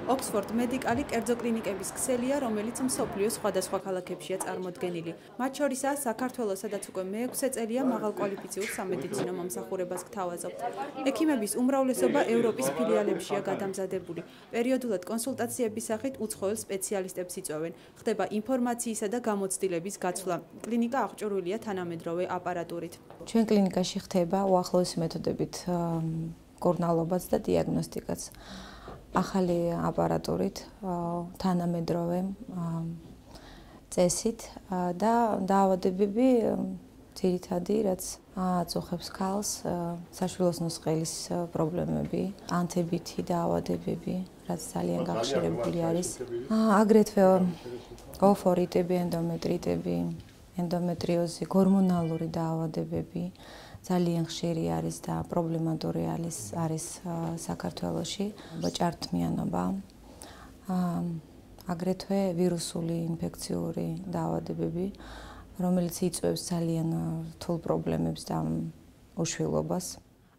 Oxford Medical კერძო კლინიკების ქსელია, რომელიც მსოფლიოს სხვადასხვა ქალაქებშია წარმოდგენილი. მათ შორისაა საქართველოს, სადაც უკვე მე-6 წელია მაღალკვალიფიციურ სამედიცინო მომსახურებას გთავაზობთ. ექიმების უმრავლესობა ევროპის ფილიალებშია გადამზადებული. პერიოდულად კონსულტაციების სახით უცხოელ სპეციალისტებს იწვევენ. ხდება ინფორმაციისა და გამოცდილების გაცვლა. კლინიკა აღჭურვილია თანამედროვე აპარატურით. ჩვენ კლინიკაში ხდება უახლოესი მეთოდებით კორნალობაც და დიაგნოსტიკაც. ახალი აპარატურით, თანამედროვე წესით და დაავადებები ძირითადი, რაც აწუხებს ქალს, საშვილოსნო სყელის პრობლემები, ანთებითი დაავადებები, რაც ძალიან გახშირებული არის. აგრეთვე ოფორიტები, ენდომეტრიტები, ენდომეტრიოზი, ჰორმონალური დაავადებები ძალიან ხშირი არის და პრობლემატური არის საქართველოში, ჭართმიანობა, აგრეთვე ვირუსული ინფექციური დაავადებები, რომელიც იწვევს ძალიან რთულ პრობლემებს და უშვილობას.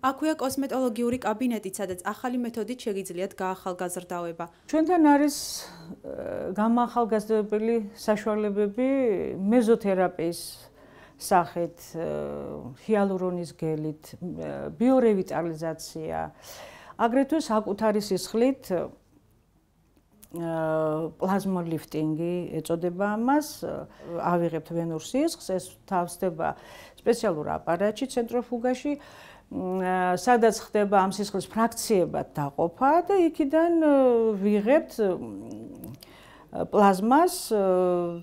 აქვეა კოსმეტოლოგიური კაბინეტი, სადაც ახალი მეთოდით შეგიძლიათ გაახალგაზრდავება. ჩვენთან არის გამაახალგაზრდებელი საშუალებები მეზოთერაპიის სახით, ჰიალურონის გელით, ბიორევიტალიზაცია, აგრეთვე საკუთარი სისხლით პლაზმოლიფტინგი ეწოდება ამას, ავიღებთ ვენურ სისხლს, ეს თავსდება სპეციალურ აპარატში, ცენტროფუგაში, სადაც ხდება ამ სისხლის ფრაქციებად დაყოფა და იქიდან ვიღებთ პლაზმას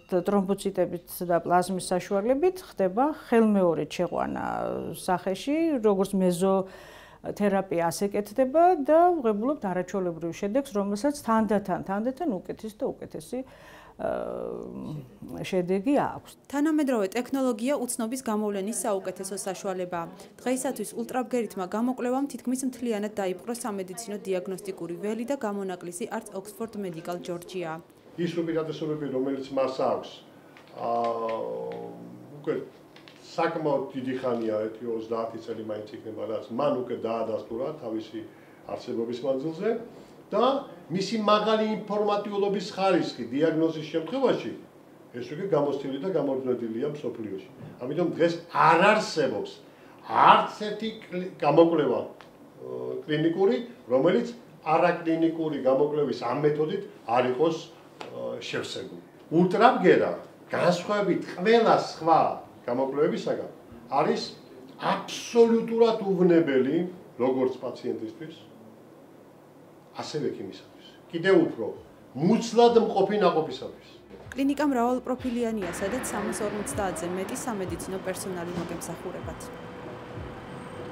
ტრომბოციტებით და პლაზმის საშუალებით ხდება ხელმეორედ შეყვანა სახეში, როგორც მეზოთერაპია ასე კეთდება და ვღებულობთ არაჩვეულებრივ შედეგს, რომელსაც თანდათან უკეთესი და უკეთესი შედეგი აქვს. თანამედროვე ტექნოლოგია უცნობის გამოვლენის საუკეთესო საშუალებაა. დღეისათვის ულტრაბგერითმა გამოკვლევამ თითქმის მთლიანად დაიპყრო სამედიცინო დიაგნოსტიკური ველი და გამონაკლისი არც Oxford Medical Georgia-ა. ის უპირატესობები, რომელიც მას აქვს, უკვე საკმაოდ დიდი ხანია, 30 წელი მაინც იქნება, რაც მან უკვე დაადასტურა თავისი არსებობის მანძილზე და მისი მაღალი ინფორმატიულობის ხარისხი დიაგნოზის შემთხვევაში ეს უკვე გამოცდილი და გამორჩენილია მსოფლიოში. ამიტომ დღეს არ არსებობს არც ერთი გამოკვლევა კლინიკური, რომელიც არაკლინიკური გამოკვლევის ამ მეთოდით არ იყოს შევსებული. ულტრაბგერა განსხვავებით ყველა სხვა გამოკვლევებისაგან არის აბსოლუტურად უვნებელი როგორც პაციენტისთვის, ასევე ექიმისათვის. კიდევ უფრო მუცლად მყოფი ნაყოფისათვის. კლინიკა მრავალპროფილიანია, სადაც 350-ზე მეტი სამედიცინო პერსონალი მოგემსახურებათ.